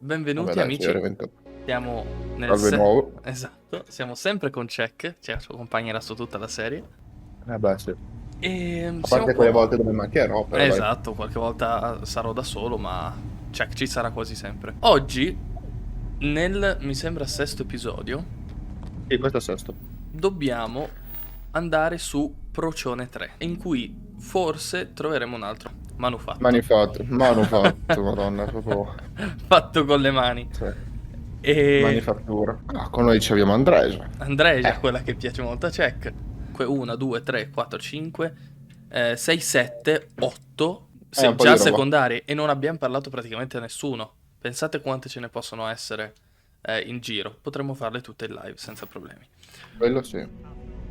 Vabbè Benvenuti dai, ci amici, rivento. siamo nel Salve nuovo. esatto, siamo sempre con Check, ci accompagnerà su tutta la serie Beh sì. e A siamo parte quelle qua. volte dove mancherò, però dai. Esatto, qualche volta sarò da solo, ma Check ci sarà quasi sempre. Oggi, mi sembra sesto episodio, Sì, questo è il sesto. dobbiamo andare su Procione 3, in cui forse troveremo un altro manufatto. Manufatto, madonna, proprio... Fatto con le mani. Sì. E Manifattura. Ah, con noi ci abbiamo Andreja. Andreja, quella che piace molto a Check. 1, 2, 3, 4, 5, 6, 7, 8. Un po' Già di roba. secondari. E non abbiamo parlato praticamente a nessuno. Pensate quante ce ne possono essere in giro. Potremmo farle tutte in live senza problemi. Quello sì.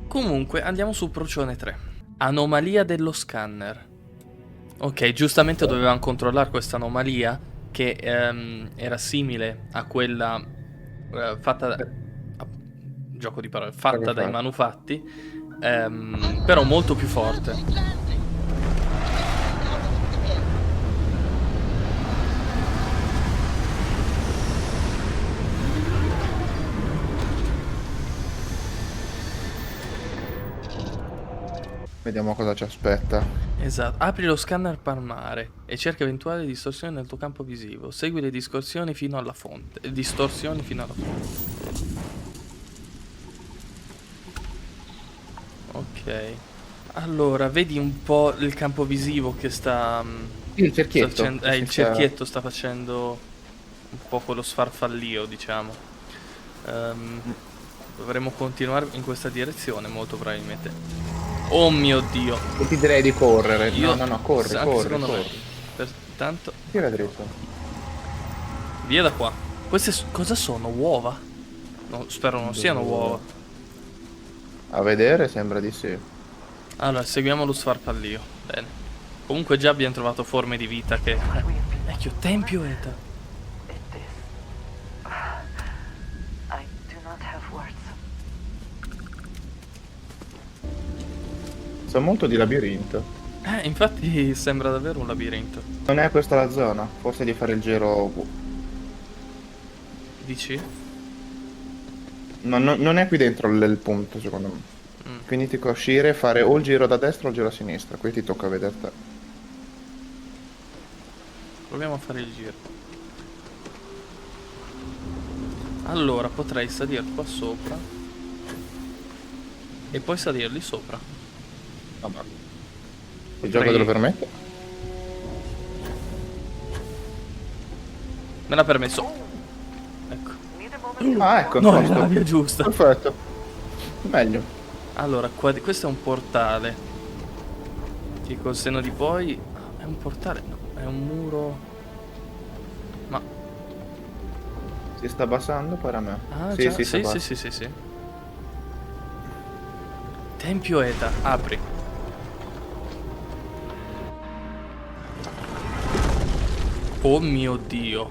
Comunque, andiamo su Procione 3. Anomalia dello scanner. Ok, giustamente dovevamo controllare questa anomalia che era simile a quella fatta, gioco di parole, Cosa fatta dai fa? manufatti, però molto più forte. Vediamo cosa ci aspetta. Esatto, apri lo scanner palmare e cerca eventuali distorsioni nel tuo campo visivo. Segui le distorsioni fino alla fonte. Distorsioni fino alla fonte. Ok. Allora, vedi un po' il campo visivo che sta... Sì, il cerchietto. Che il cerchietto sta facendo un po' quello sfarfallio, diciamo. Ehm, dovremmo continuare in questa direzione, molto probabilmente. Oh mio Dio! E ti direi di correre. No, Io... no, no, corri, Anche corri, secondo me. corri. Pertanto... Tira dritto. Via da qua. Queste cosa sono? Uova? No, spero non siano uova. A vedere sembra di sì. Allora, seguiamo lo sfarfallio. Bene. Comunque già abbiamo trovato forme di vita che... Vecchio, tempio eta. I do not have words. Sa molto di labirinto. Infatti sembra davvero un labirinto. Non è questa la zona? Forse di fare il giro... Dici? Non è qui dentro il punto, secondo me. Quindi ti puoi uscire e fare o il giro da destra o il giro a sinistra. Qui ti tocca vedere te. Proviamo a fare il giro. Allora, potrei salire qua sopra. E poi salire lì sopra. Vabbè. Il gioco te lo permette? Me l'ha permesso. Ecco. Ah, ecco, No, è posto. la via giusta. Perfetto. Meglio. Allora, questo è un portale. Che col senno di poi... È un portale? No, è un muro... Ma... Si sta abbassando per me. Ah, Sì, già, sì, sì, sì, sì, sì, sì. Tempio Eta, apri. Oh mio Dio.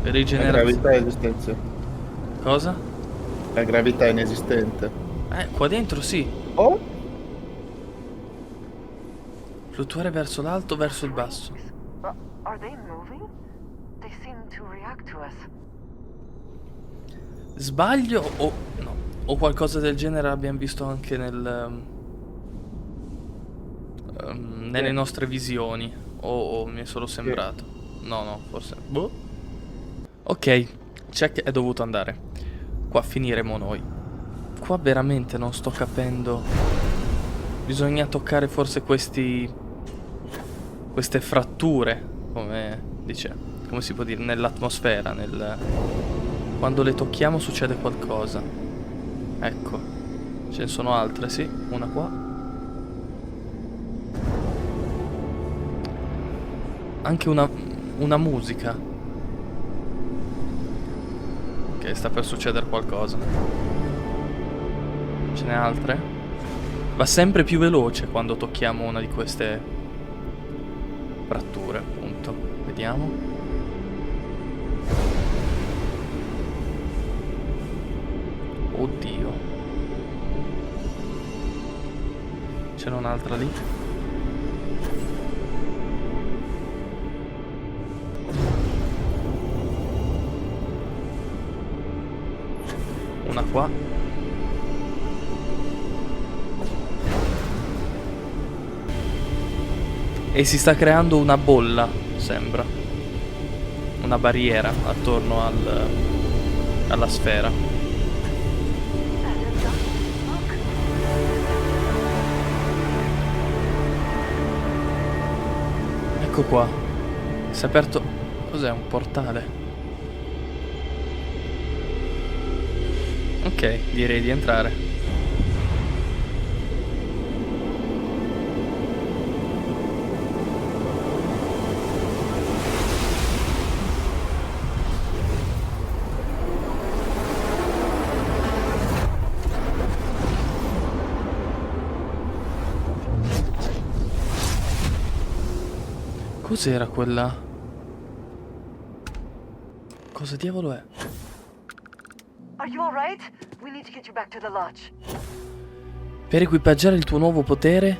La Rigenerazione. gravità è esistente. Cosa? La gravità è inesistente. Qua dentro sì. Oh? Fluttuare verso l'alto, verso il basso. Are they moving? They seem to react to us. Sbaglio o... no. O qualcosa del genere abbiamo visto anche nelle nostre visioni. O mi è solo sembrato. No, no, forse... Boh. Ok, Check è dovuto andare. Qua finiremo noi. Qua veramente non sto capendo. Bisogna toccare forse queste fratture, come si può dire, nell'atmosfera, quando le tocchiamo succede qualcosa. Ecco. Ce ne sono altre, sì, una qua. Anche una musica. Ok, sta per succedere qualcosa. Ce n'è altre? Va sempre più veloce quando tocchiamo una di queste fratture, appunto. Vediamo. Oddio. C'era un'altra lì. qua. E si sta creando una bolla, sembra. Una barriera attorno alla sfera. Ecco qua. Si è aperto. Cos'è? Un portale? Ok, direi di entrare. Cos'era quella? Cosa diavolo è? Are you alright? We need to get you back to the lodge. Per equipaggiare il tuo nuovo potere,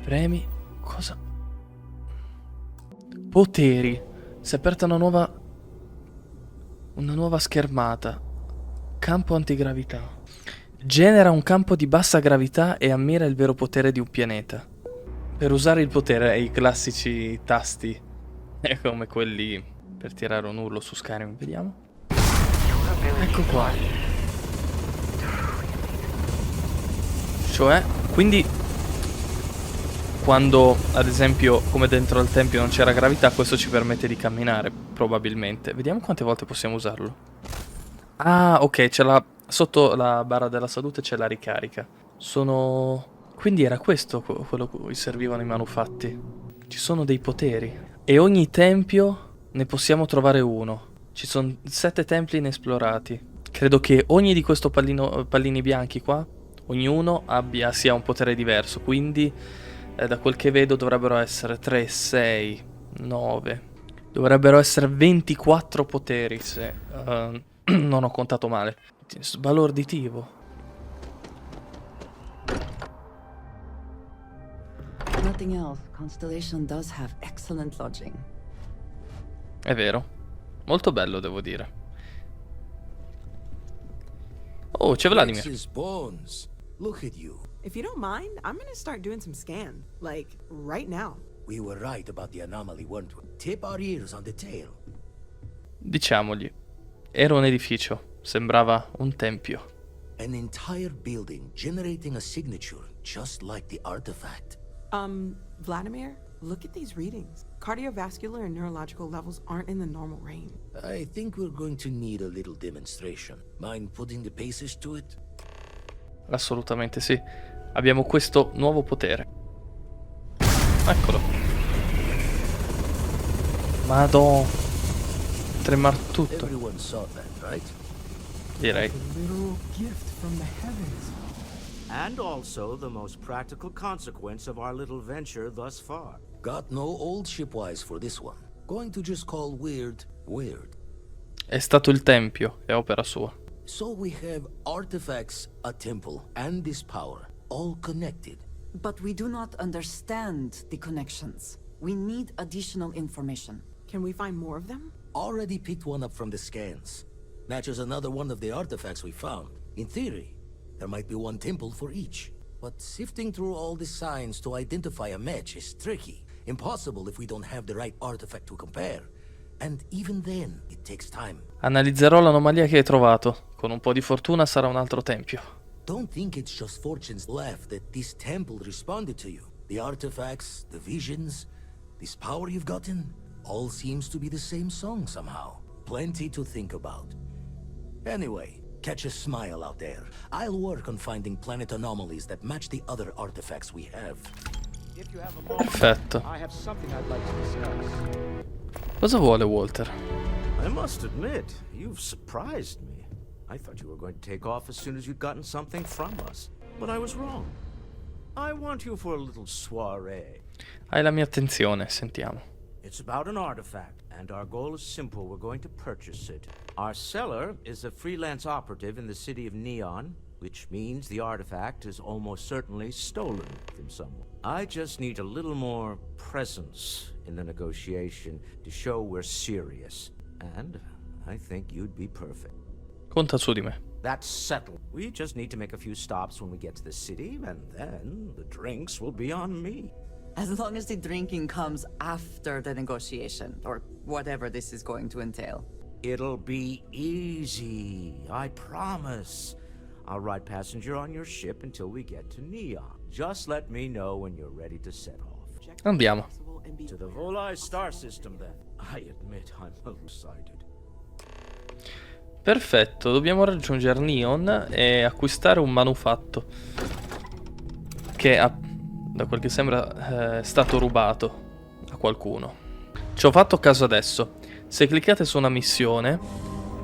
premi. Cosa? Poteri. Si è aperta una nuova schermata. Campo antigravità. Genera un campo di bassa gravità e ammira il vero potere di un pianeta. Per usare il potere hai i classici tasti. Come quelli per tirare un urlo su Skyrim. Vediamo. Ecco qua. Cioè, quindi quando, ad esempio, come dentro al tempio non c'era gravità, questo ci permette di camminare, probabilmente. Vediamo quante volte possiamo usarlo. Ah, ok, c'è sotto la barra della salute c'è la ricarica. Quindi era questo quello a cui servivano i manufatti. Ci sono dei poteri. E ogni tempio ne possiamo trovare uno. Ci sono 7 templi inesplorati. Credo che ogni di questi pallini bianchi qua, ognuno sia un potere diverso. Quindi, da quel che vedo, dovrebbero essere 3, 6, 9. Dovrebbero essere 24 poteri, se non ho contato male. Sbalorditivo. Nothing else. Constellation does have excellent lodging. È vero. Molto bello, devo dire. Oh, c'è Vladimir. His bones. Look at you. If you don't mind, I'm gonna start doing some scan. Like, right now. We were right about the anomaly, weren't we? Tip our ears on the tale. Diciamogli. Era un edificio. Sembrava un tempio. An entire building generating a signature just like the artifact. Vladimir, look at these readings. Cardiovascular and neurological levels aren't in the normal range. I think we're going to need a little demonstration. Mind putting the paces to it? Assolutamente sì. Abbiamo questo nuovo potere. Eccolo. Madò. Tremar tutto. Everyone saw that, right? Direi. Literal gift from the heavens. And also the most practical consequence of our little venture thus far. Got no old shipwise for this one. Going to just call weird, weird. È stato il tempio, è opera sua. So we have artifacts, a temple, and this power, all connected. But we do not understand the connections. We need additional information. Can we find more of them? Already picked one up from the scans. Matches another one of the artifacts we found. In theory, there might be one temple for each. But sifting through all the signs to identify a match is tricky. Impossible if we don't have the right artifact to compare. And even then, it takes time. Analizzerò l'anomalia che hai trovato. Con un po' di fortuna sarà un altro tempio. Don't think it's just fortune's left that this temple responded to you. The artifacts, the visions, this power you've gotten, all seems to be the same song somehow. Plenty to think about. Anyway, catch a smile out there. I'll work on finding planet anomalies that match the other artifacts we have. If you have a moment, Perfetto. I have something I'd like to discuss. Cosa vuole Walter? I must admit, you've surprised me. I thought you were going to take off as soon as you'd gotten something from us. But I was wrong. I want you for a little soiree. Hai la mia attenzione, sentiamo. It's about an artifact, and our goal is simple. We're going to purchase it. Our seller is a freelance operative in the city of Neon, which means the artifact is almost certainly stolen from someone. I just need a little more presence in the negotiation to show we're serious. And I think you'd be perfect. Conta su di me. That's settled. We just need to make a few stops when we get to the city, and then the drinks will be on me. As long as the drinking comes after the negotiation, or whatever this is going to entail. It'll be easy, I promise. I'll ride passenger on your ship until we get to Neon. Just let me know when you're ready to set off. Andiamo. To the Volai star system, then. I admit I'm a little excited. Perfetto, dobbiamo raggiungere Neon e acquistare un manufatto che da quel che sembra è stato rubato a qualcuno. Ci ho fatto caso adesso. Se cliccate su una missione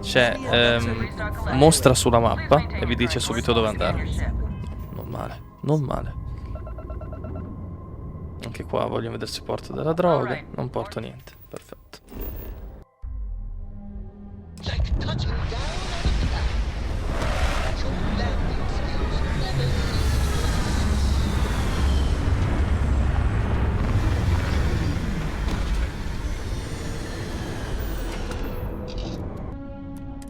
c'è mostra sulla mappa e vi dice subito dove andare. Non male, non male. Anche qua voglio vedere se porto della droga. Non porto niente, perfetto.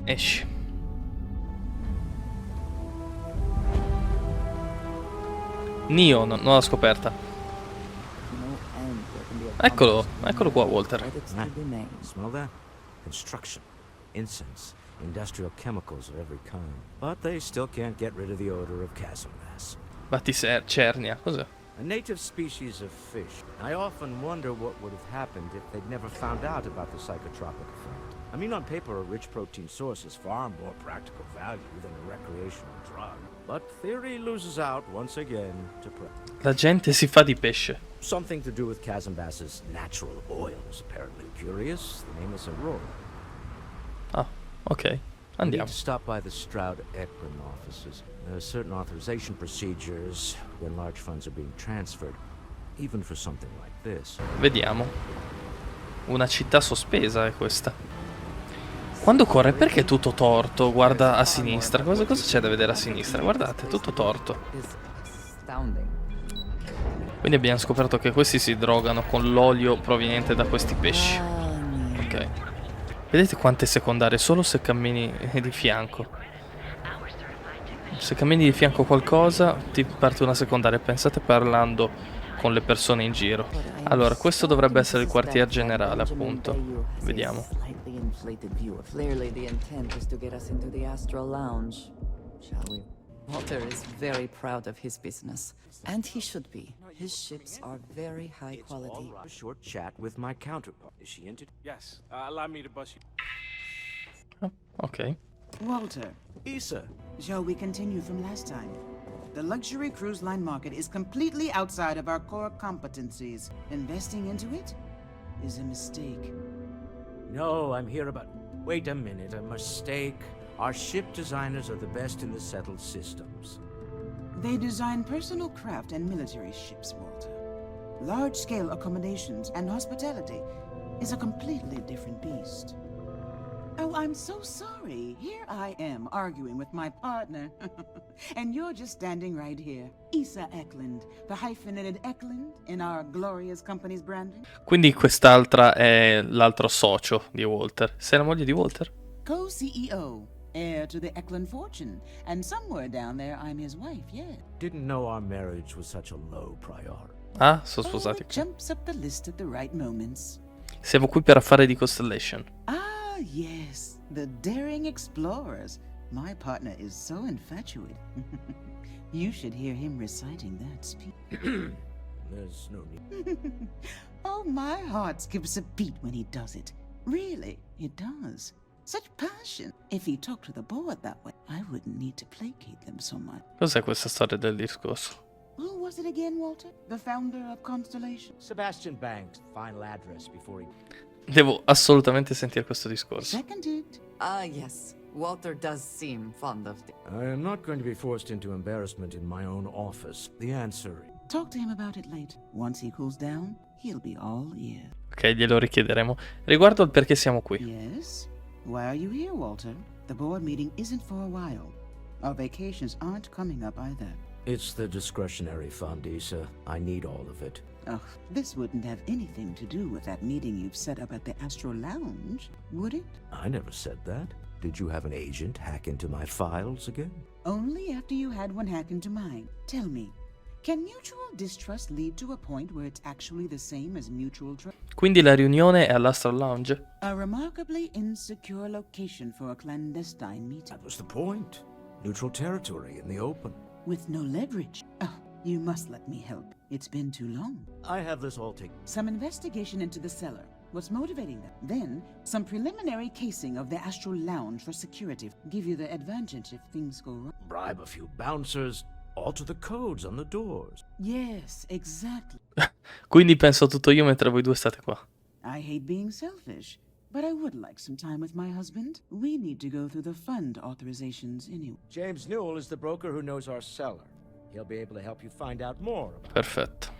Esci. Neon, nuova scoperta. Eccolo, eccolo qua, Walter. Smell that? Construction, incense, industrial chemicals of every kind. But they still can't get rid of the odor of chasm gas. Batticernia, cos'è? A native species of fish. I often wonder what would have happened if they'd never found out about the psychotropic effect. I mean, on paper, a rich protein source is far more practical value than a recreational drug. But theory loses out once again to practice. La gente si fa di pesce. Something to do with chasm bass's natural oils, apparently. Curious, the name is Aurora. Ah, ok. I need Andiamo. to stop by the Stroud-Eklund offices. There are certain authorization procedures when large funds are being transferred, even for something like this. Vediamo. Una città sospesa è questa. Quando corre perché è tutto torto? Guarda a sinistra. Cosa c'è da vedere a sinistra? Guardate, è tutto torto. Quindi abbiamo scoperto che questi si drogano con l'olio proveniente da questi pesci. Ok. Vedete quante secondarie? Solo se cammini di fianco. Se cammini di fianco a qualcosa ti parte una secondaria. Pensate parlando con le persone in giro. Allora, questo dovrebbe essere il quartier generale, appunto. Vediamo. Clearly the intent is to get us into the Astral Lounge, shall we? Walter is very proud of his business, and he should be. His ships are very high quality. A short chat with my counterpart. Is she into? Yes, allow me to bust you. Oh, ok. Walter, Issa. shall we continue from last time? The luxury cruise line market is completely outside of our core competencies. Investing into it is a mistake. No, I'm here about... Wait a minute, a mistake? Our ship designers are the best in the settled systems. They design personal craft and military ships, Walter. Large-scale accommodations and hospitality is a completely different beast. Oh, I'm so sorry. Here I am arguing with my partner. And you're just standing right here. Issa Eklund, the hyphenated Eklund in our glorious company's branding. Quindi quest'altra è l'altro socio di Walter. Sei la moglie di Walter? Co-CEO, heir to the Eklund fortune. And somewhere down there, I'm his wife, yeah. Didn't know our marriage was such a low priority. Ah, sono sposati. It jumps up the list at the right moments. Siamo qui per affari di Constellation. Ah, yes, the daring explorers. My partner is so infatuated. You should hear him reciting that speech. There's no need. Oh, my heart skips a beat when he does it. Really, it does. Such passion. If he talked to the board that way, I wouldn't need to placate them so much. Cos'è questa storia del discorso? Who was it again, Walter? The founder of Constellation? Sebastian Banks' final address before he... Devo assolutamente sentire questo discorso. Seconded. Ah, yes. Walter does seem fond of the... I am not going to be forced into embarrassment in my own office. The answer... Talk to him about it later. Once he cools down, he'll be all ear. Ok, glielo richiederemo. Riguardo al perché siamo qui. Yes? Why are you here, Walter? The board meeting isn't for a while. Our vacations aren't coming up either. It's the discretionary fund, Issa. I need all of it. Oh, this wouldn't have anything to do with that meeting you've set up at the Astro Lounge, would it? I never said that. Did you have an agent hack into my files again? Only after you had one hack into mine. Tell me, can mutual distrust lead to a point where it's actually the same as mutual trust? Quindi la riunione è all'Astral Lounge? A remarkably insecure location for a clandestine meeting. That was the point. Neutral territory in the open. With no leverage. Oh, you must let me help. It's been too long. I have this all taken. Some investigation into the cellar. What's motivating them? Then, some preliminary casing of the Astral Lounge for security. Give you the advantage if things go wrong. Bribe a few bouncers. Alter the codes on the doors. Yes, exactly. Quindi penso tutto io mentre voi due state qua. I hate being selfish, but I would like some time with my husband. We need to go through the fund authorizations anyway. James Newell is the broker who knows our cellar. He'll be able to help you find out more about it. Perfetto.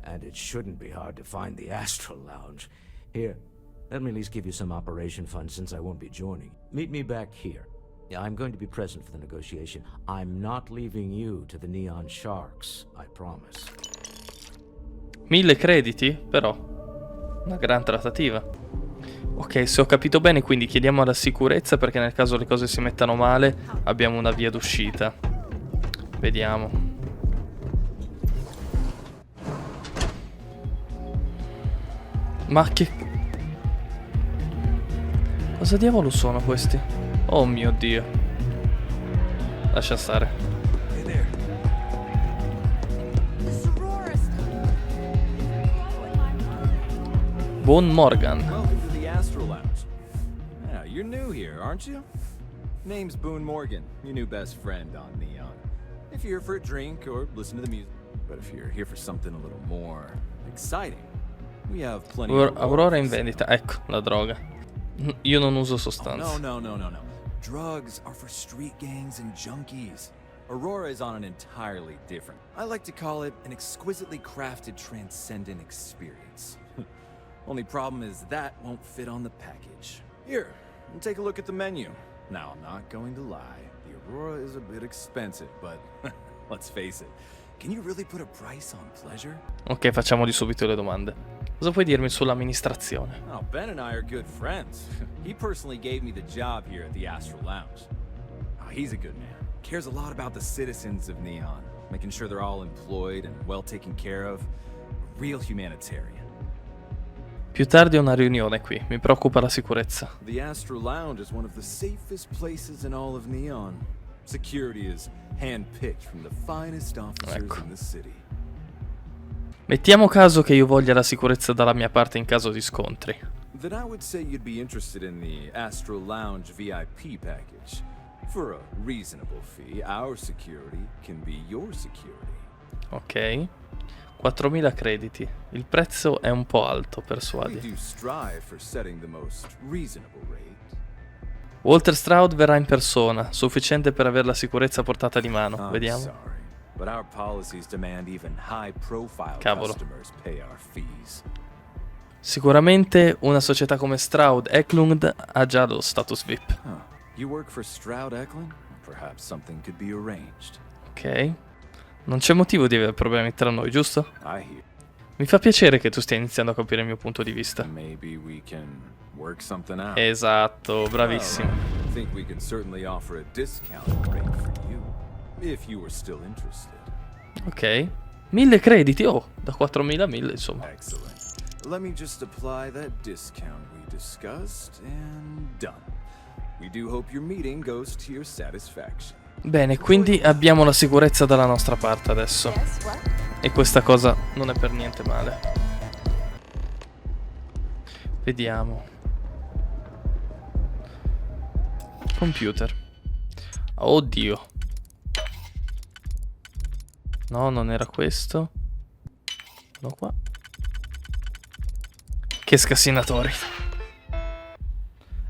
And it shouldn't be hard to find the Astral Lounge. Here, let me at least give you some operation funds since I won't be joining. Meet me back here. I'm going to be present for the negotiation. I'm not leaving you to the Neon Sharks, I promise. 1000 crediti? Però. Una gran trattativa. Ok, se ho capito bene, quindi chiediamo la sicurezza perché nel caso le cose si mettano male abbiamo una via d'uscita. Vediamo. Ma che... Cosa diavolo sono questi? Oh mio Dio. Lascia stare. Buon Morgan. Welcome to the Astral Lounge. Yeah, you're new here, aren't you? Name's Boone Morgan, your new best friend on Neon. If you're here for a drink or listen to the music, but if you're here for something a little more exciting, we have plenty of Aurora in vendita. Ecco, la droga. Io non uso sostanze. Oh, no. Drugs are for street gangs and junkies. Aurora is on an entirely different. I like to call it an exquisitely crafted, transcendent experience. Only problem is that won't fit on the package. Here, take a look at the menu. Now, I'm not going to lie. The Aurora is a bit expensive, but let's face it. Can you really put a price on pleasure? Ok, facciamo di subito le domande. Cosa puoi dirmi sull'amministrazione? Oh, Ben and I are good friends. He personally gave me the job here at the Astral Lounge. Oh, he's a good man. Cares a lot about the citizens of Neon, making sure they're all employed and well taken care of. A real humanitarian. Più tardi ho una riunione qui, mi preoccupa la sicurezza. The Astral Lounge is one of the safest places in all of Neon. Security is handpicked from the finest officers in the city. Mettiamo caso che io voglia la sicurezza dalla mia parte in caso di scontri. Then I would say you'd be interested in the Astral Lounge VIP package. For a reasonable fee, our security can be your security. Ok. 4000 crediti. Il prezzo è un po' alto, We persuadi. do strive for setting the most reasonable rate. Walter Stroud verrà in persona, sufficiente per avere la sicurezza a portata di mano. I'm Vediamo. sorry, but our policies demand even high-profile Cavolo. customers pay our fees. Sicuramente una società come Stroud Eklund ha già lo status VIP. Huh. You work for Stroud Eklund? Perhaps something could be arranged. Ok. Non c'è motivo di avere problemi tra noi, giusto? I hear. Mi fa piacere che tu stia iniziando a capire il mio punto di vista. Maybe we can work something out. Esatto, bravissimo. I think we can certainly offer a discounted rate for you, if you were still interested. Ok. 1000 crediti, oh, da 4000 a 1000, insomma. Excellent. Let me just apply that discount we discussed, and done. We do hope your meeting goes to your satisfaction. Bene, quindi abbiamo la sicurezza dalla nostra parte adesso. E questa cosa non è per niente male. Vediamo. Computer. Oddio. No, non era questo. No, qua. Che scassinatori.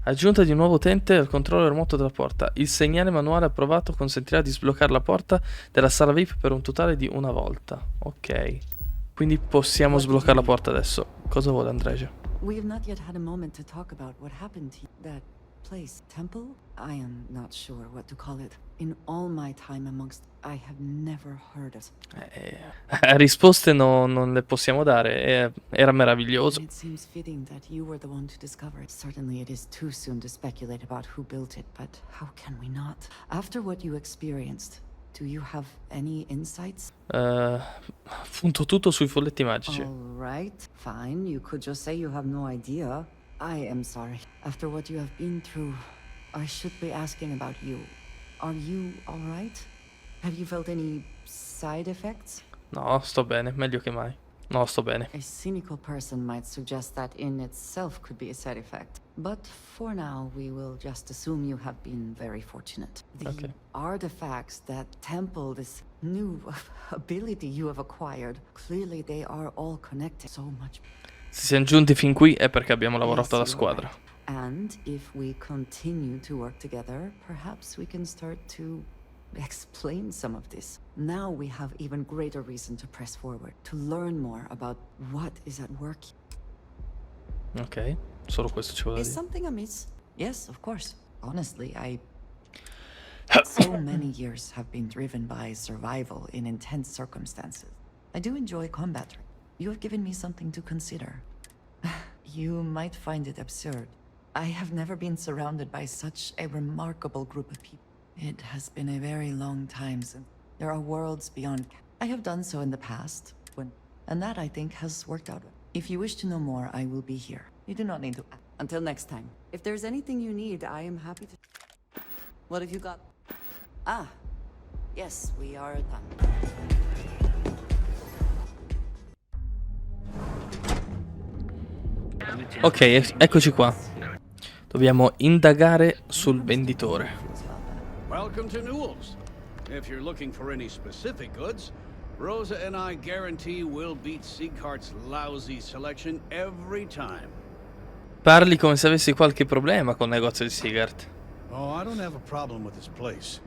Aggiunta di un nuovo utente al controllo remoto della porta. Il segnale manuale approvato consentirà di sbloccare la porta della sala VIP per un totale di una volta. Ok. Quindi possiamo sbloccare la porta adesso. Cosa vuole Andreja? We have not yet had a moment to talk about what happened to you. That place. Temple? I am not sure what to call it. In all my time amongst, I have never heard of. Risposte non le possiamo dare, era meraviglioso. It seems fitting that you were the one to discover it. Certainly it is too soon to speculate about who built it, but how can we not? After what you experienced, do you have any insights? Punto tutto sui folletti magici. All right, fine. You could just say you have no idea. I am sorry. After what you have been through, I should be asking about you. Are you all right? Have you felt any side effects? No, sto bene, meglio che mai. No, sto bene. A cynical person might suggest that in itself could be a side effect. But for now, we will just assume you have been very fortunate. The artifacts that temple this new ability you have acquired, clearly they are all connected so much. Se siamo giunti fin qui è perché abbiamo lavorato da squadra. And if we continue to work together, perhaps we can start to explain some of this. Now we have even greater reason to press forward, to learn more about what is at work. Ok, solo questo ci vuole Is dire. something amiss? Yes, of course. Honestly, so many years have been driven by survival in intense circumstances. I do enjoy combat. You have given me something to consider. You might find it absurd. I have never been surrounded by such a remarkable group of people. It has been a very long time since there are worlds beyond. I have done so in the past, and that I think has worked out. If you wish to know more, I will be here. You do not need to. Until next time. If there's anything you need, I am happy to. What have you got? Ah, yes, we are done. Ok, eccoci qua. Dobbiamo indagare sul venditore. Welcome to Newell's. If you're looking for any specific goods, Rosa and I guarantee we'll beat Sieghart's lousy selection every time. Parli come se avessi qualche problema col negozio di Sieghardt. Oh, I don't have a problem with this place.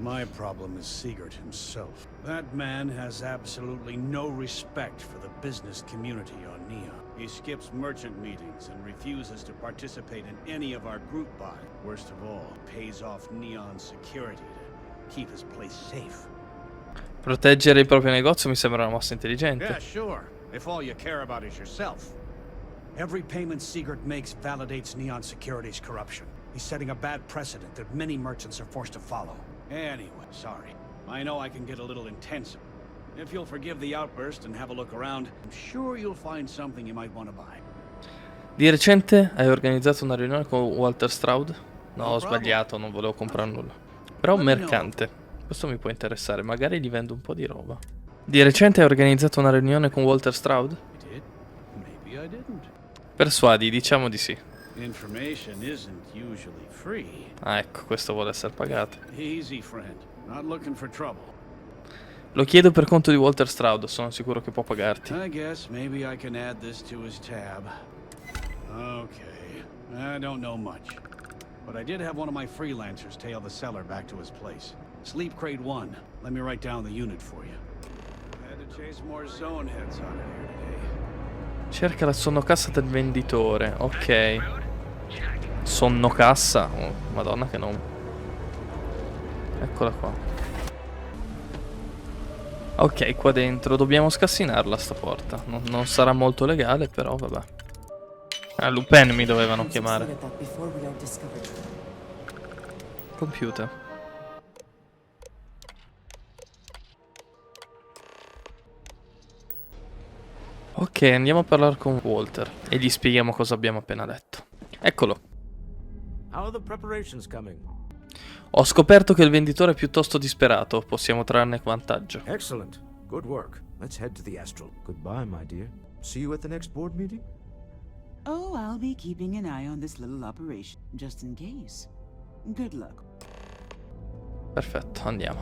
My problem is Sieghardt himself. That man has absolutely no respect for the business community on Neon. He skips merchant meetings and refuses to participate in any of our group buy. Worst of all, pays off Neon security to keep his place safe. Proteggere il proprio negozio mi sembra una mossa intelligente. Yeah, sure. If all you care about is yourself. Every payment Sieghardt makes validates Neon Security's corruption. He's setting a bad precedent that many merchants are forced to follow. Anyway, sorry. I know I can get a little intense. If you'll forgive the outburst and have a look around, I'm sure you'll find something you might want to buy. Di recente hai organizzato una riunione con Walter Stroud? No, ho sbagliato, non volevo comprare nulla. Però un mercante. Questo mi può interessare, magari gli vendo un po' di roba. Di recente hai organizzato una riunione con Walter Stroud? Persuadi, diciamo di sì. Information isn't usually free. Ah, ecco, questo vuole essere pagato. Easy, friend. Not looking for trouble. Lo chiedo per conto di Walter Stroud, sono sicuro che può pagarti. I guess maybe I can add this to his tab. Okay. I don't know much. But I did have one of my freelancers tail the seller back to his place. Sleep Crate 1. Let me write down the unit for you. I had to chase more zone heads out of here today. Cerca la sonnocassa del venditore, ok. Sonnocassa? Oh, madonna che nome. Eccola qua. Ok, qua dentro dobbiamo scassinarla sta porta. Non sarà molto legale, però vabbè. Ah, Lupin mi dovevano chiamare. Computer. Ok, andiamo a parlare con Walter e gli spieghiamo cosa abbiamo appena letto. Eccolo. How are the preparations coming? Ho scoperto che il venditore è piuttosto disperato. Possiamo trarne vantaggio. Excellent. Good work. Let's head to the Astral. Goodbye, my dear. See you at the next board meeting? Oh, I'll be keeping an eye on this little operation, just in case. Good luck. Perfetto, andiamo.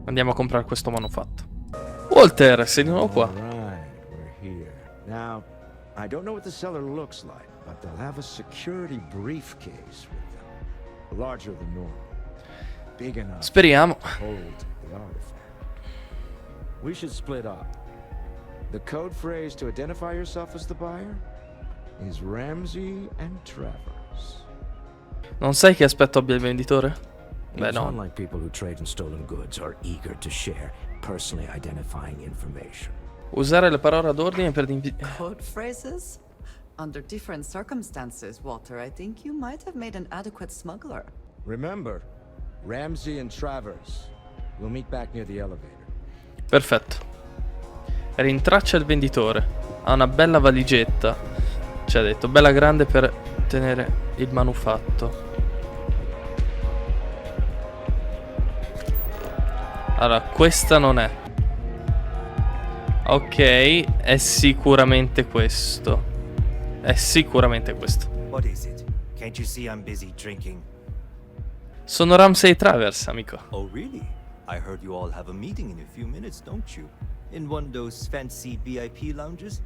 Andiamo a comprare questo manufatto. Walter, sei di nuovo qua. Right, we're here. Now, I don't know what the cellar looks like, but they'll have a security briefcase with them. Larger than normal. Big enough Speriamo. to hold the artifact. We should split up. The code phrase to identify yourself as the buyer? is Ramsey and Travers. Non sai che aspetto abbia il venditore? Beh, It's no. unlike people who trade in stolen goods are eager to share personally identifying information. Usare le parole d'ordine per Code phrases? Under different circumstances, Walter, I think you might have made an adequate smuggler. Remember, Ramsey and Travers. We'll meet back near the elevator. Perfetto. Rintraccia il venditore. Ha una bella valigetta. Ci ha detto, bella grande per tenere il manufatto. Allora, questa non è. Ok, è sicuramente questo. È sicuramente questo. What is it? Can't you see I'm busy drinking? Sono Ramsey Travers, amico. Oh, really? I heard you all have a meeting in a few minutes, don't you? In one of those fancy VIP lounges?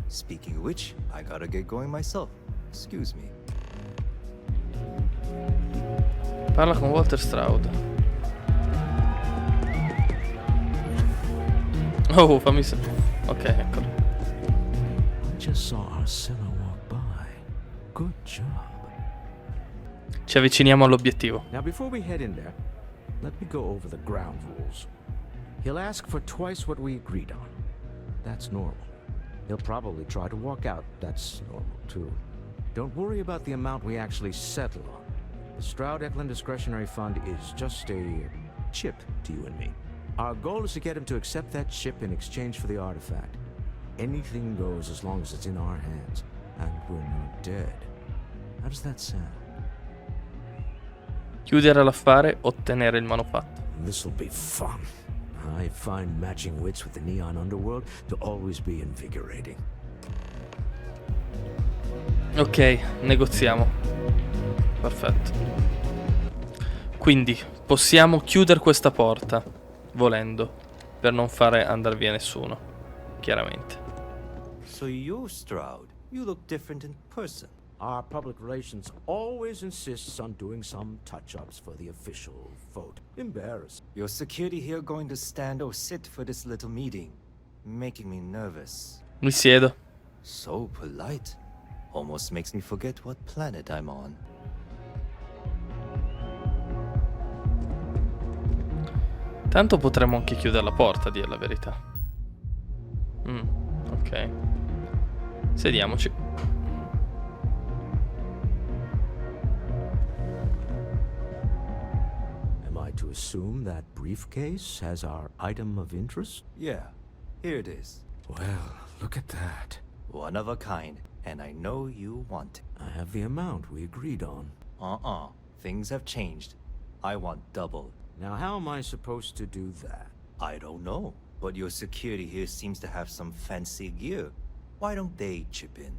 Speaking of which, I gotta get going myself. Excuse me. Parla con Walter Stroud. Oh, fammi sapere. Ok, eccolo. I just saw our seller walk by. Good job. Ci avviciniamo all'obiettivo. Now, before we head in there, let me go over the ground rules. He'll ask for twice what we agreed on. That's normal. He'll probably try to walk out. That's normal, too. Don't worry about the amount we actually settle on. The Stroud-Eklund Discretionary Fund is just a chip to you and me. Our goal is to get him to accept that chip in exchange for the artifact. Anything goes as long as it's in our hands, and we're not dead. How does that sound? Chiudere l'affare, ottenere il manufatto. This'll be fun. I find matching wits with the neon underworld to always be invigorating. Ok, negoziamo. Perfetto. Quindi, possiamo chiudere questa porta, volendo, per non fare andare via nessuno, chiaramente. So you're Stroud. You look different in person. Our public relations always insists on doing some touch-ups for the official vote. Embarrassing. Your security here going to stand or sit for this little meeting, making me nervous. Mi siedo. So polite. Almost makes me forget what planet I'm on. Tanto potremmo anche chiudere la porta, a dire la verità. Ok. Sediamoci. Am I to assume that briefcase has our item of interest? Yeah, here it is. Well, look at that. One of a kind, and I know you want it. I have the amount we agreed on. Things have changed. I want double. Now, how am I supposed to do that? I don't know, but your security here seems to have some fancy gear. Why don't they chip in?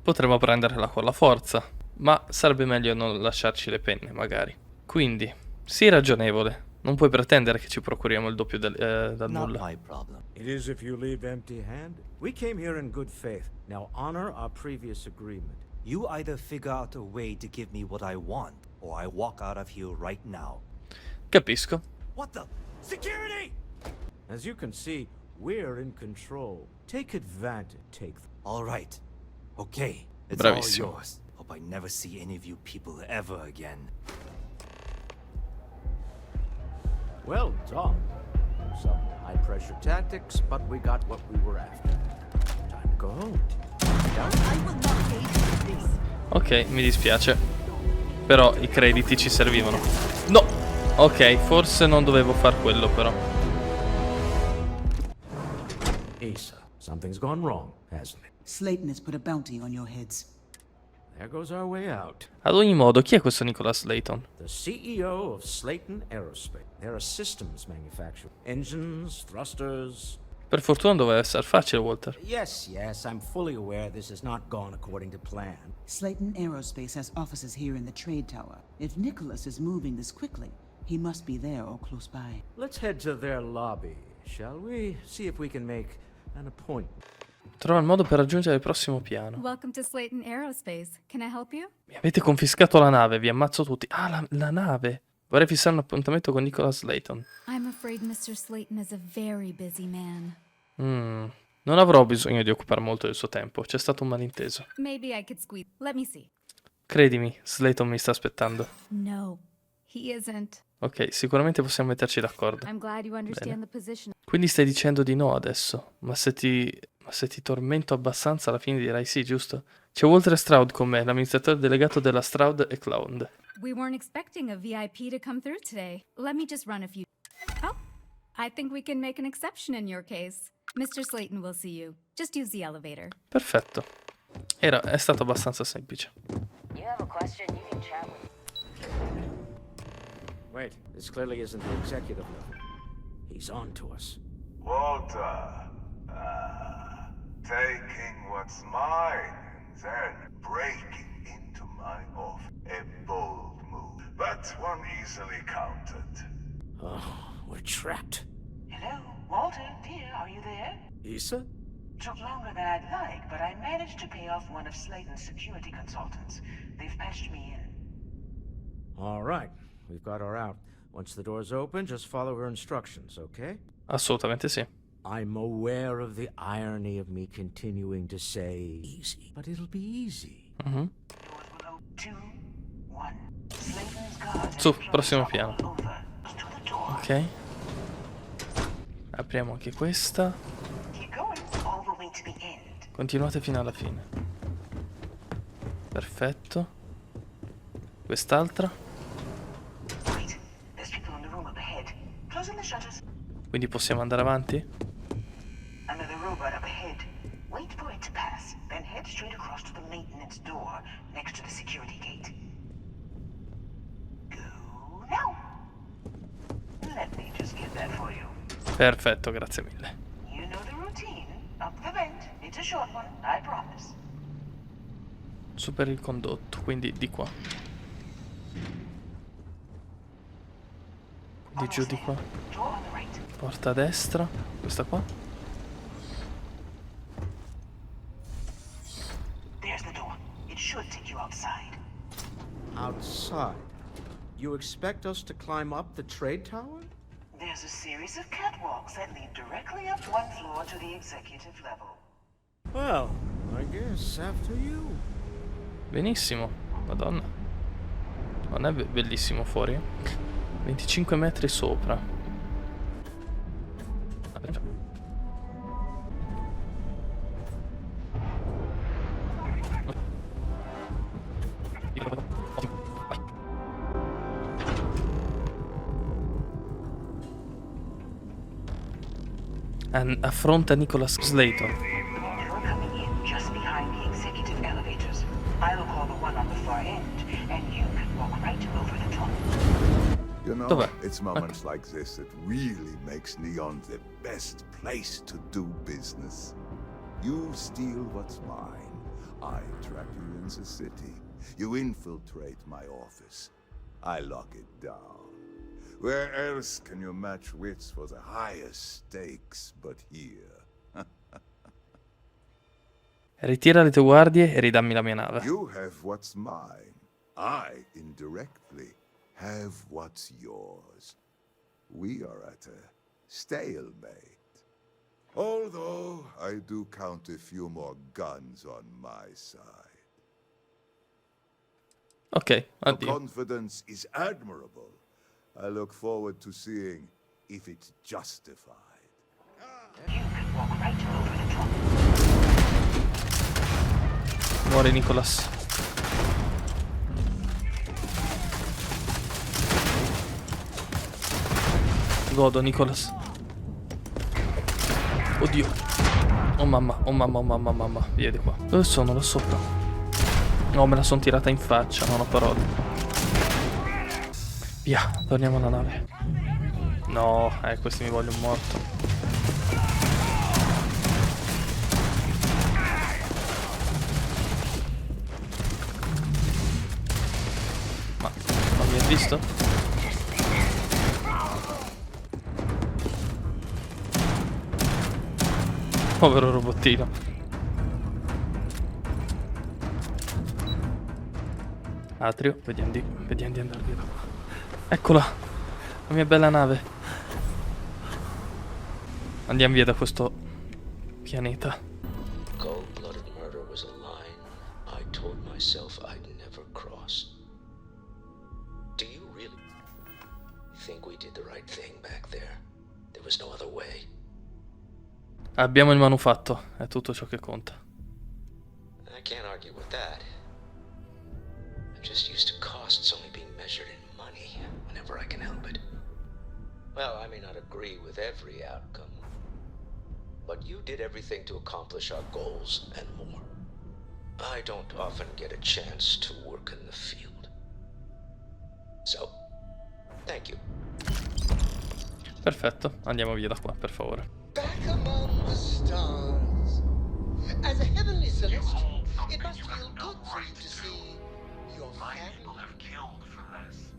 Potremmo prenderla con la forza, ma sarebbe meglio non lasciarci le penne, magari. Quindi, sii ragionevole. Non puoi pretendere che ci procuriamo il doppio dal Not nulla. my problem. It is if you leave empty-handed. We came here in good faith. Now honor our previous agreement. You either figure out a way to give me what I want, or I walk out of here right now. Capisco. What the? Security! As you can see, we're in control. Take advantage. All right. Okay. It's Bravissimo. all yours. Hope I never see any of you people ever again. Well done. Some high-pressure tactics, but we got what we were after. Time to go home. Ok, mi dispiace. Però i crediti ci servivano. No! Ok, forse non dovevo far quello però. Asa, something's gone wrong, hasn't it? Slayton has put a bounty on your heads. There goes our way out. Ad ogni modo, chi è questo Nicholas Layton? The CEO of Slayton Aerospace. They're a systems manufacturer. Engines, thrusters. Per fortuna doveva essere facile, Walter. Yes, I'm fully aware this has not gone according to plan. Slayton Aerospace has offices here in the trade tower. If Nicholas is moving this quickly, he must be there or close by. Let's head to their lobby, shall we? See if we can make an appointment. Trova il modo per raggiungere il prossimo piano. Welcome to Slayton Aerospace. Can I help you? Mi avete confiscato la nave, vi ammazzo tutti. Ah, la nave. Vorrei fissare un appuntamento con Nicholas Layton. I'm afraid Mr. Slayton is a very busy man. Non avrò bisogno di occupare molto del suo tempo, c'è stato un malinteso. Maybe I could squeeze. Let me see. Credimi, Slayton mi sta aspettando. No, he isn't. Ok, sicuramente possiamo metterci d'accordo. I'm glad you understand the position. Quindi stai dicendo di no adesso, ma se ti tormento abbastanza alla fine dirai sì, giusto? C'è Walter Stroud con me, l'amministratore delegato della Stroud & Cloud. We weren't expecting a VIP to come through today. Let me just run a few. Oh, I think we can make an exception in your case. Mr. Slayton will see you. Just use the elevator. Perfetto. È stato abbastanza semplice. You have a question, you can chat with. Wait, this clearly isn't the executive level. He's on to us. Walter, taking what's mine and then breaking into my office. A bold move, but one easily countered. Oh, we're trapped. Hello, Walter, dear, are you there? Issa? Took longer than I'd like, but I managed to pay off one of Slayton's security consultants. They've patched me in. All right, we've got her out. Once the door's open, just follow her instructions, okay? Assolutamente sì. I'm aware of the irony of me continuing to say easy, but it'll be easy. Mhm. Doors will open. 2, 1. Slayton's guards Su, have prossimo closed piano. all over. To the door. Ok. Apriamo anche questa. Keep going all the way to the end. Continuate fino alla fine. Perfetto. Quest'altra. Wait, there's people in the room up ahead. Closing the shutters. Quindi possiamo andare avanti? Another robot up ahead. Wait for it to pass, then head straight across to the maintenance door next to the security gate. Go now. Let me just get that for you. Perfetto, grazie mille. You know the routine. Up the vent. It's a short one, I promise. Superi il condotto, quindi di qua. Quindi giù di qua. Door on the right. Porta a destra. Questa qua. There's the door. It should take you outside. Outside? You expect us to climb up the trade tower? There's a series of catwalks that lead directly up one floor to the executive level. Well, I guess after you. Benissimo. Madonna. Non è bellissimo fuori? 25 metri sopra. Affronta Nicholas Slayton. You're coming in just behind the executive elevators. I'll call the one on the far end, and you can walk right over the top. You know, Dov'è? it's moments like this that really makes Neon the best place to do business. You steal what's mine. I trap you in the city. You infiltrate my office. I lock it down. Where else can you match wits for the highest stakes but here? Ritira le tue guardie e ridammi la mia nave. You have what's mine. I, indirectly, have what's yours. We are at a stalemate. Although I do count a few more guns on my side. Ok, Your addio. confidence is admirable. I look forward to seeing if it's justified. You can walk right over the top. Muore Nicholas. Godo Nicholas. Oddio. Oh mamma, oh mamma, oh mamma, mamma. Via di qua. Dove sono? Là sopra. No, me la sono tirata in faccia, non ho parole. Via, torniamo alla nave. No, questi mi vogliono morto. Ma non mi ha visto? Povero robottino. Atrio, vediamo di andare via da qua. Eccola, la mia bella nave. Andiamo via da questo pianeta. Cold-blooded murder was a line I told myself I'd never cross. Do you really think we did the right thing back there? There was no other way. Abbiamo il manufatto, è tutto ciò che conta. I can't argue with that. I'm just used to costs only being measured in money whenever I can help it. Well, I may not agree with every outcome, but you did everything to accomplish our goals and more. I don't often get a chance to work in the field. So, thank you. Perfetto, andiamo via da qua, per favore. Back among the stars. As a heavenly celestial, it must feel good for you to see your family. Have killed for this,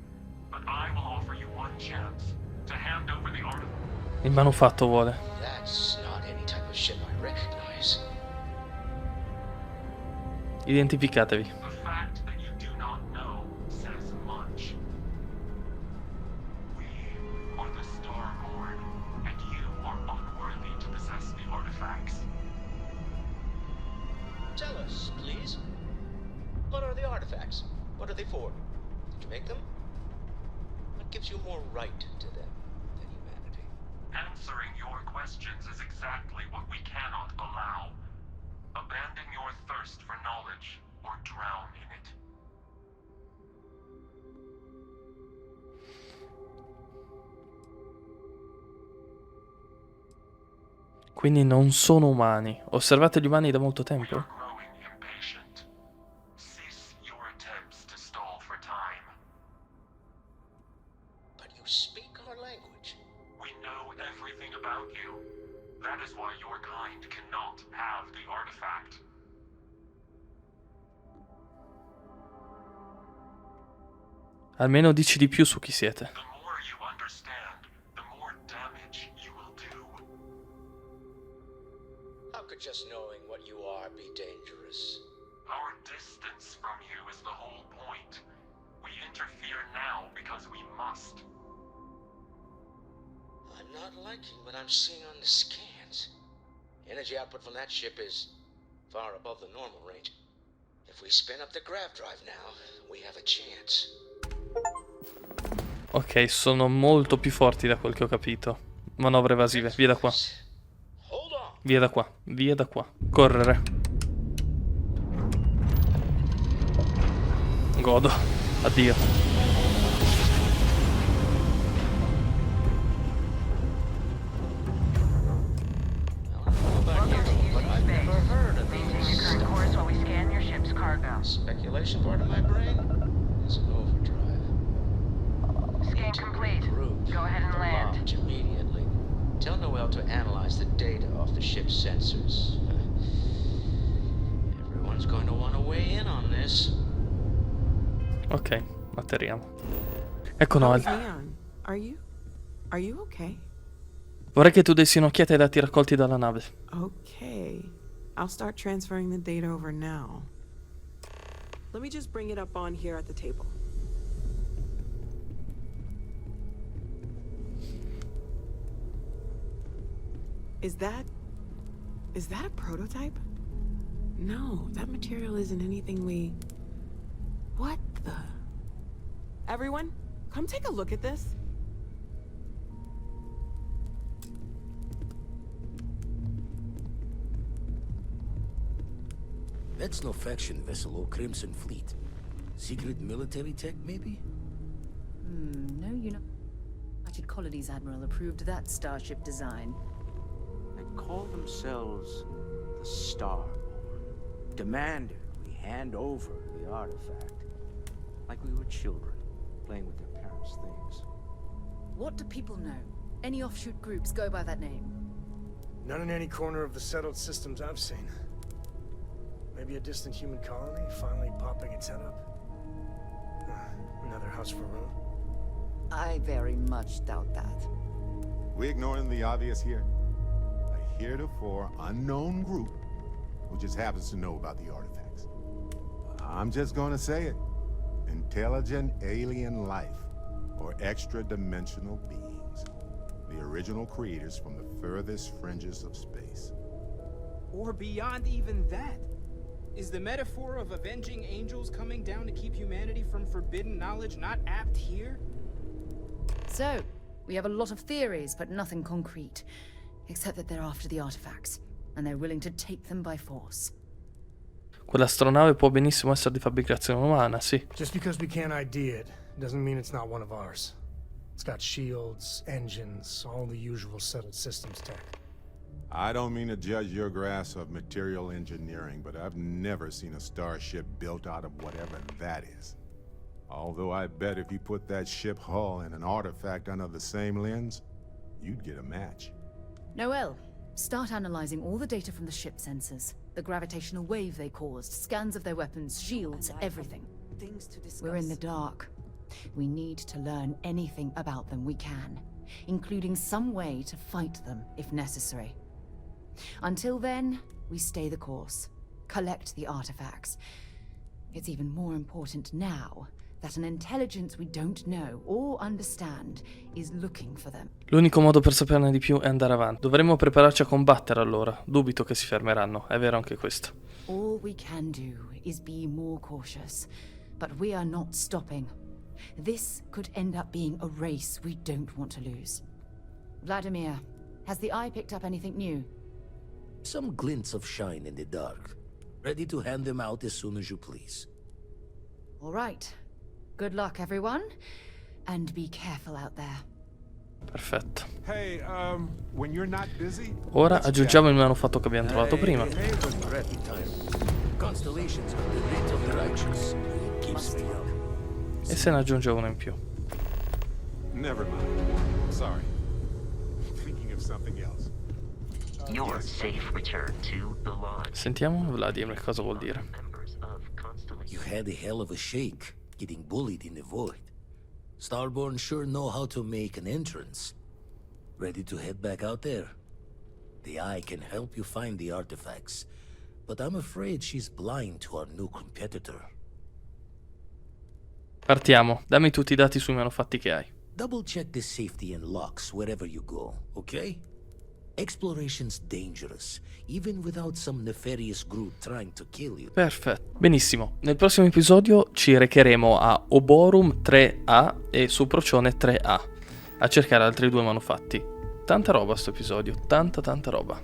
but I will offer you one chance to hand over the artifact. Il manufatto vuole. That's not any type of ship I recognize. Identificatevi. The fact that you do not know says much. We are the Starborn, and you are unworthy to possess the artifacts. Tell us, please. What are the artifacts? What are they for? Did you make them? What gives you more right to them than humanity? Answering your questions is exactly what we cannot allow. Abandon your thirst for knowledge or drown in it. Quindi non sono umani. Osservate gli umani da molto tempo? Cease your attempts to stall for time. But you speak our language. We know everything about you. That is why your kind cannot have the artifact. Almeno dici di più su chi siete. The more you understand, the more damage you will do. How could just knowing what you are be dangerous? Our distance from you is the whole point. We interfere now because we must. I'm not liking what I'm seeing on the scans. Energy output from that ship is far above the normal range. If we spin up the grav drive now, we have a chance. Ok, sono molto più forti da quel che ho capito. Manovre evasive, via da qua. Via da qua, via da qua. Correre. Godo. Addio. Speculation part of my brain is an overdrive. Scan complete. Go ahead and land. Launch immediately. Tell Noel to analyze the data off the ship's sensors. Everyone's going to want to weigh in on this. Ok, atterriamo. Ecco Noel. Leon, are you okay? Vorrei che tu dessi un'occhiata ai dati raccolti dalla nave. Okay. I'll start transferring the data over now. Let me just bring it up on here at the table. Is that a prototype? No, that material isn't anything we... What the... Everyone, come take a look at this. That's no faction vessel or Crimson Fleet. Secret military tech, maybe? No, United Colonies Admiral approved that starship design. They call themselves the Starborn. Demanded we hand over the artifact. Like we were children, playing with their parents' things. What do people know? Any offshoot groups go by that name? Not in any corner of the settled systems I've seen. Maybe a distant human colony finally popping its head up? Another house for Rome? I very much doubt that. We ignoring the obvious here? A heretofore unknown group who just happens to know about the artifacts. I'm just gonna say it. Intelligent alien life, or extra-dimensional beings. The original creators from the furthest fringes of space. Or beyond even that. Is the metaphor of avenging angels coming down to keep humanity from forbidden knowledge not apt here? So, we have a lot of theories, but nothing concrete. Except that they're after the artifacts, and they're willing to take them by force. Quell'astronave può benissimo essere di fabbricazione umana, sì. Just because we can't ID it, doesn't mean it's not one of ours. It's got shields, engines, all the usual settled systems tech. I don't mean to judge your grasp of material engineering, but I've never seen a starship built out of whatever that is. Although I bet if you put that ship hull and an artifact under the same lens, you'd get a match. Noel, start analyzing all the data from the ship sensors. The gravitational wave they caused, scans of their weapons, shields, everything. We're in the dark. We need to learn anything about them we can, including some way to fight them if necessary. Until then, we stay the course, collect the artifacts. It's even more important now that an intelligence we don't know or understand is looking for them. L'unico modo per saperne di più è andare avanti. Dovremmo prepararci a combattere allora. Dubito che si fermeranno, è vero anche questo. All we can do is be more cautious, but we are not stopping. This could end up being a race we don't want to lose. Vladimir, has the eye picked up anything new? Some glints of shine in the dark. Ready to hand them out as soon as you please. All right. Good luck, everyone. And be careful out there. Perfetto. Hey, when you're not busy, Ora aggiungiamo il manufatto che abbiamo trovato prima. Constellations are the rate of their actions. Keeps me up. E se ne aggiunge uno in più. Never mind. Sorry. Thinking of something else. Your safe return to the lodge. Sentiamo Vladimir cosa vuol dire. You had a hell of a shake, getting bullied in the void. Starborn sure know how to make an entrance. Ready to head back out there? The Eye can help you find the artifacts, but I'm afraid she's blind to our new competitor. Partiamo. Dammi tutti i dati sui manufatti che hai. Double check the safety and locks wherever you go, okay? Exploration's dangerous, even without some nefarious group trying to kill you. Perfetto. Benissimo. Nel prossimo episodio ci recheremo a Oborum 3A e su Procione 3A a cercare altri due manufatti. Tanta roba sto episodio, tanta roba.